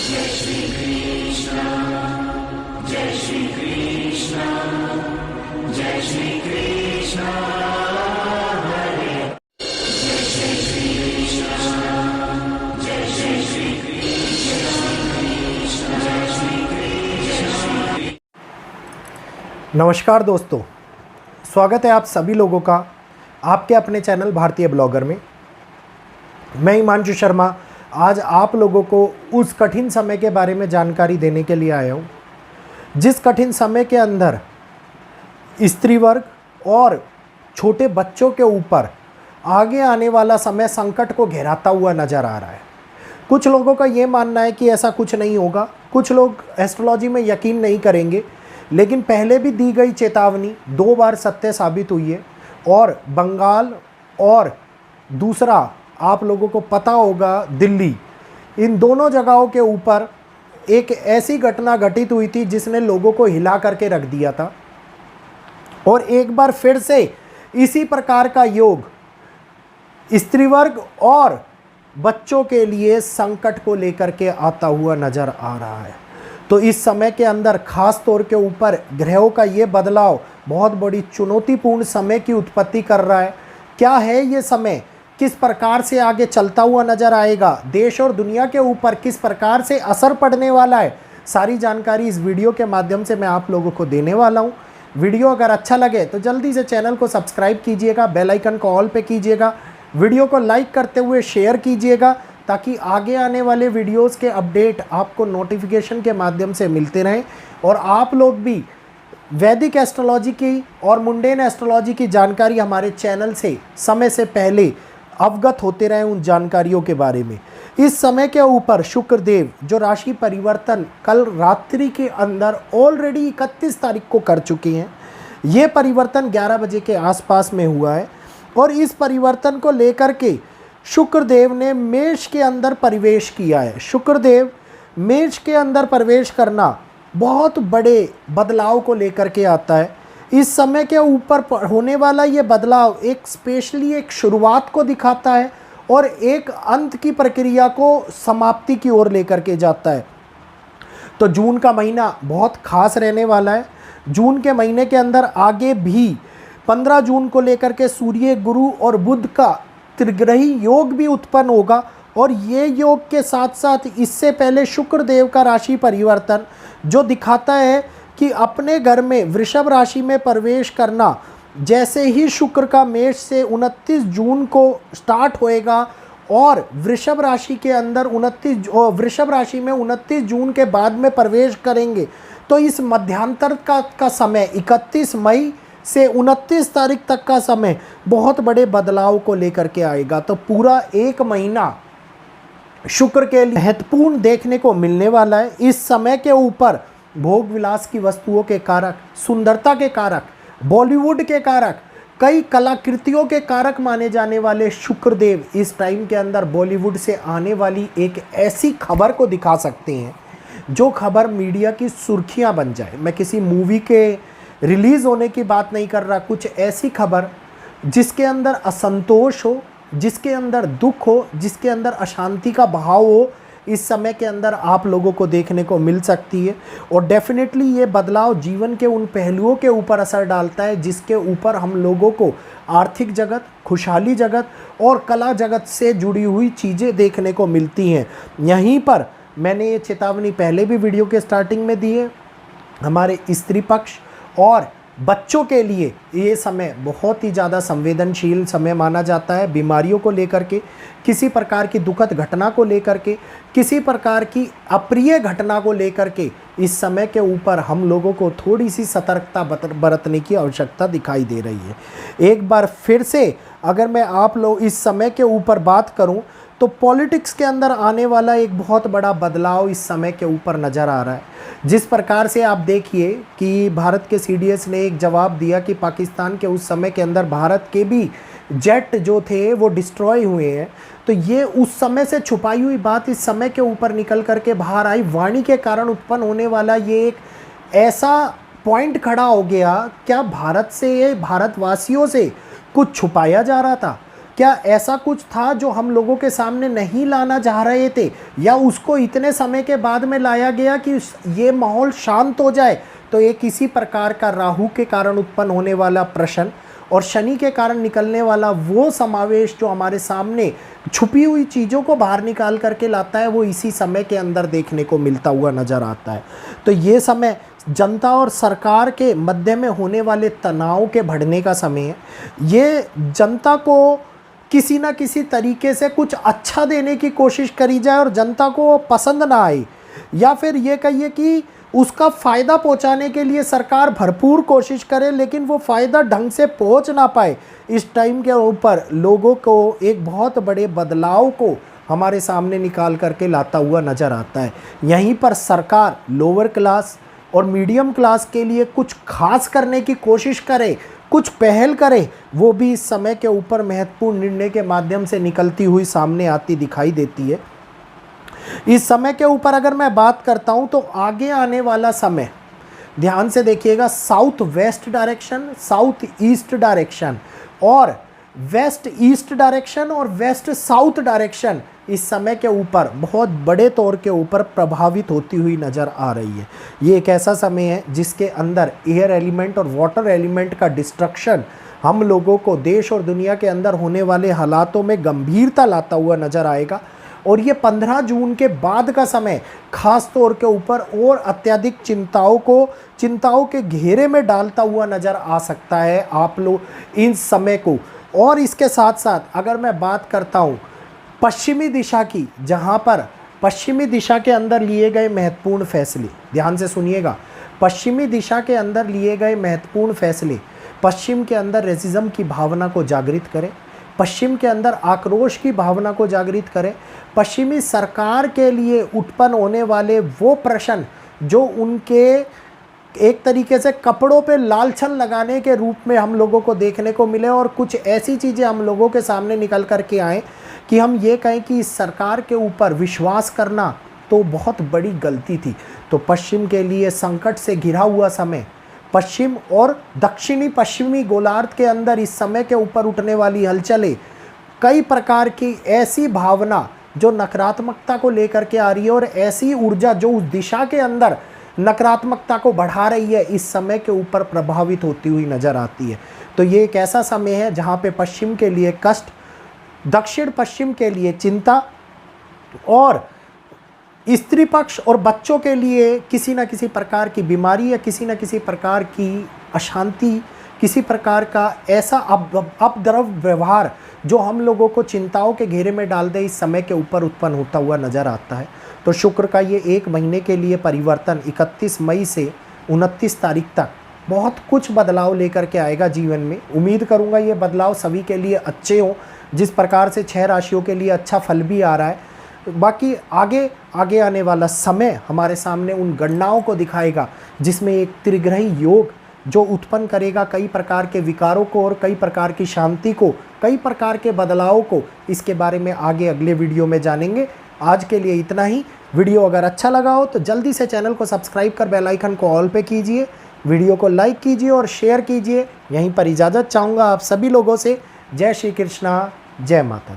जय श्री कृष्ण जय श्री कृष्ण जय श्री कृष्ण हरे जय श्री कृष्ण जय श्री कृष्ण जय श्री कृष्ण। नमस्कार दोस्तों, स्वागत है आप सभी लोगों का आपके अपने चैनल भारतीय ब्लॉगर में। मैं हिमांशु शर्मा आज आप लोगों को उस कठिन समय के बारे में जानकारी देने के लिए आया हूँ, जिस कठिन समय के अंदर स्त्री वर्ग और छोटे बच्चों के ऊपर आगे आने वाला समय संकट को घेराता हुआ नज़र आ रहा है। कुछ लोगों का ये मानना है कि ऐसा कुछ नहीं होगा, कुछ लोग एस्ट्रोलॉजी में यकीन नहीं करेंगे, लेकिन पहले भी दी गई चेतावनी 2 बार सत्य साबित हुई है। और बंगाल और दूसरा आप लोगों को पता होगा दिल्ली, इन दोनों जगहों के ऊपर एक ऐसी घटना घटित हुई थी जिसने लोगों को हिला करके रख दिया था। और एक बार फिर से इसी प्रकार का योग स्त्री वर्ग और बच्चों के लिए संकट को लेकर के आता हुआ नजर आ रहा है। तो इस समय के अंदर खास तौर के ऊपर ग्रहों का ये बदलाव बहुत बड़ी चुनौतीपूर्ण समय की उत्पत्ति कर रहा है। क्या है ये समय, किस प्रकार से आगे चलता हुआ नजर आएगा, देश और दुनिया के ऊपर किस प्रकार से असर पड़ने वाला है, सारी जानकारी इस वीडियो के माध्यम से मैं आप लोगों को देने वाला हूं। वीडियो अगर अच्छा लगे तो जल्दी से चैनल को सब्सक्राइब कीजिएगा, बेल आइकन को ऑल पे कीजिएगा, वीडियो को लाइक करते हुए शेयर कीजिएगा ताकि आगे आने वाले वीडियोस के अपडेट आपको नोटिफिकेशन के माध्यम से मिलते रहें और आप लोग भी वैदिक एस्ट्रोलॉजी की और मुंडेन एस्ट्रोलॉजी की जानकारी हमारे चैनल से समय से पहले अवगत होते रहें उन जानकारियों के बारे में। इस समय के ऊपर शुक्रदेव जो राशि परिवर्तन कल रात्रि के अंदर ऑलरेडी 31 तारीख को कर चुके हैं, ये परिवर्तन 11 बजे के आसपास में हुआ है और इस परिवर्तन को लेकर के शुक्रदेव ने मेष के अंदर प्रवेश किया है। शुक्रदेव मेष के अंदर प्रवेश करना बहुत बड़े बदलाव को लेकर के आता है। इस समय के ऊपर होने वाला ये बदलाव एक स्पेशली एक शुरुआत को दिखाता है और एक अंत की प्रक्रिया को समाप्ति की ओर लेकर के जाता है। तो जून का महीना बहुत खास रहने वाला है। जून के महीने के अंदर आगे भी 15 जून को लेकर के सूर्य, गुरु और बुध का त्रिग्रही योग भी उत्पन्न होगा और ये योग के साथ साथ इससे पहले शुक्रदेव का राशि परिवर्तन जो दिखाता है कि अपने घर में वृषभ राशि में प्रवेश करना, जैसे ही शुक्र का मेष से 29 जून को स्टार्ट होएगा और वृषभ राशि के अंदर 29 जून के बाद में प्रवेश करेंगे, तो इस मध्यांतर का समय 31 मई से 29 तारीख तक का समय बहुत बड़े बदलाव को लेकर के आएगा। तो पूरा एक महीना शुक्र के लिए महत्वपूर्ण देखने को मिलने वाला है। इस समय के ऊपर भोग विलास की वस्तुओं के कारक, सुंदरता के कारक, बॉलीवुड के कारक, कई कलाकृतियों के कारक माने जाने वाले शुक्रदेव इस टाइम के अंदर बॉलीवुड से आने वाली एक ऐसी खबर को दिखा सकते हैं जो खबर मीडिया की सुर्खियां बन जाए। मैं किसी मूवी के रिलीज़ होने की बात नहीं कर रहा, कुछ ऐसी खबर जिसके अंदर असंतोष हो, जिसके अंदर दुख हो, जिसके अंदर अशांति का भाव हो, इस समय के अंदर आप लोगों को देखने को मिल सकती है। और डेफिनेटली ये बदलाव जीवन के उन पहलुओं के ऊपर असर डालता है जिसके ऊपर हम लोगों को आर्थिक जगत, खुशहाली जगत और कला जगत से जुड़ी हुई चीज़ें देखने को मिलती हैं। यहीं पर मैंने ये चेतावनी पहले भी वीडियो के स्टार्टिंग में दी है। हमारे स्त्री पक्ष और बच्चों के लिए ये समय बहुत ही ज़्यादा संवेदनशील समय माना जाता है। बीमारियों को लेकर के, किसी प्रकार की दुखद घटना को लेकर के, किसी प्रकार की अप्रिय घटना को लेकर के इस समय के ऊपर हम लोगों को थोड़ी सी सतर्कता बरतने की आवश्यकता दिखाई दे रही है। एक बार फिर से अगर मैं आप लोग इस समय के ऊपर बात करूं तो पॉलिटिक्स के अंदर आने वाला एक बहुत बड़ा बदलाव इस समय के ऊपर नज़र आ रहा है। जिस प्रकार से आप देखिए कि भारत के सीडीएस ने एक जवाब दिया कि पाकिस्तान के उस समय के अंदर भारत के भी जेट जो थे वो डिस्ट्रॉय हुए हैं, तो ये उस समय से छुपाई हुई बात इस समय के ऊपर निकल करके बाहर आई। वाणी के कारण उत्पन्न होने वाला ये एक ऐसा पॉइंट खड़ा हो गया, क्या भारत से, भारतवासियों से कुछ छुपाया जा रहा था? क्या ऐसा कुछ था जो हम लोगों के सामने नहीं लाना चाह रहे थे, या उसको इतने समय के बाद में लाया गया कि ये माहौल शांत हो जाए? तो ये किसी प्रकार का राहु के कारण उत्पन्न होने वाला प्रश्न और शनि के कारण निकलने वाला वो समावेश जो हमारे सामने छुपी हुई चीज़ों को बाहर निकाल करके लाता है, वो इसी समय के अंदर देखने को मिलता हुआ नज़र आता है। तो ये समय जनता और सरकार के मध्य में होने वाले तनाव के बढ़ने का समय है। ये जनता को किसी ना किसी तरीके से कुछ अच्छा देने की कोशिश करी जाए और जनता को वो पसंद ना आए, या फिर ये कहिए कि उसका फ़ायदा पहुंचाने के लिए सरकार भरपूर कोशिश करे लेकिन वो फ़ायदा ढंग से पहुंच ना पाए। इस टाइम के ऊपर लोगों को एक बहुत बड़े बदलाव को हमारे सामने निकाल करके लाता हुआ नज़र आता है। यहीं पर सरकार लोअर क्लास और मीडियम क्लास के लिए कुछ खास करने की कोशिश करे, कुछ पहल करे, वो भी इस समय के ऊपर महत्वपूर्ण निर्णय के माध्यम से निकलती हुई सामने आती दिखाई देती है। इस समय के ऊपर अगर मैं बात करता हूं तो आगे आने वाला समय ध्यान से देखिएगा, south west direction, south east direction और वेस्ट ईस्ट डायरेक्शन और वेस्ट साउथ डायरेक्शन इस समय के ऊपर बहुत बड़े तौर के ऊपर प्रभावित होती हुई नज़र आ रही है। ये एक ऐसा समय है जिसके अंदर एयर एलिमेंट और वाटर एलिमेंट का डिस्ट्रक्शन हम लोगों को देश और दुनिया के अंदर होने वाले हालातों में गंभीरता लाता हुआ नज़र आएगा। और ये 15 जून के बाद का समय खास तौर के ऊपर और अत्यधिक चिंताओं के घेरे में डालता हुआ नज़र आ सकता है आप लोग इन समय को। और इसके साथ साथ अगर मैं बात करता हूँ पश्चिमी दिशा की, जहाँ पर पश्चिमी दिशा के अंदर लिए गए महत्वपूर्ण फैसले, ध्यान से सुनिएगा, पश्चिमी दिशा के अंदर लिए गए महत्वपूर्ण फैसले पश्चिम के अंदर रेसिज्म की भावना को जागृत करें, पश्चिम के अंदर आक्रोश की भावना को जागृत करें, पश्चिमी सरकार के लिए उत्पन्न होने वाले वो प्रश्न जो उनके एक तरीके से कपड़ों पे लाल छल लगाने के रूप में हम लोगों को देखने को मिले, और कुछ ऐसी चीज़ें हम लोगों के सामने निकल कर के आए कि हम ये कहें कि इस सरकार के ऊपर विश्वास करना तो बहुत बड़ी गलती थी। तो पश्चिम के लिए संकट से घिरा हुआ समय, पश्चिम और दक्षिणी पश्चिमी गोलार्ध के अंदर इस समय के ऊपर उठने वाली हलचलें, कई प्रकार की ऐसी भावना जो नकारात्मकता को लेकर के आ रही है और ऐसी ऊर्जा जो उस दिशा के अंदर नकारात्मकता को बढ़ा रही है, इस समय के ऊपर प्रभावित होती हुई नज़र आती है। तो ये एक ऐसा समय है जहाँ पे पश्चिम के लिए कष्ट, दक्षिण पश्चिम के लिए चिंता और स्त्री पक्ष और बच्चों के लिए किसी न किसी प्रकार की बीमारी या किसी न किसी प्रकार की अशांति, किसी प्रकार का ऐसा अपद्रव व्यवहार जो हम लोगों को चिंताओं के घेरे में डाल दे, इस समय के ऊपर उत्पन्न होता हुआ नज़र आता है। तो शुक्र का ये एक महीने के लिए परिवर्तन 31 मई से 29 तारीख तक बहुत कुछ बदलाव लेकर के आएगा जीवन में। उम्मीद करूँगा ये बदलाव सभी के लिए अच्छे हों, जिस प्रकार से 6 राशियों के लिए अच्छा फल भी आ रहा है। बाकी आगे आने वाला समय हमारे सामने उन गणनाओं को दिखाएगा जिसमें एक त्रिग्रही योग जो उत्पन्न करेगा कई प्रकार के विकारों को और कई प्रकार की शांति को, कई प्रकार के बदलावों को। इसके बारे में आगे अगले वीडियो में जानेंगे। आज के लिए इतना ही। वीडियो अगर अच्छा लगा हो तो जल्दी से चैनल को सब्सक्राइब कर बेल आइकन को ऑल पे कीजिए, वीडियो को लाइक कीजिए और शेयर कीजिए। यहीं पर इजाज़त चाहूँगा आप सभी लोगों से। जय श्री कृष्णा, जय माता।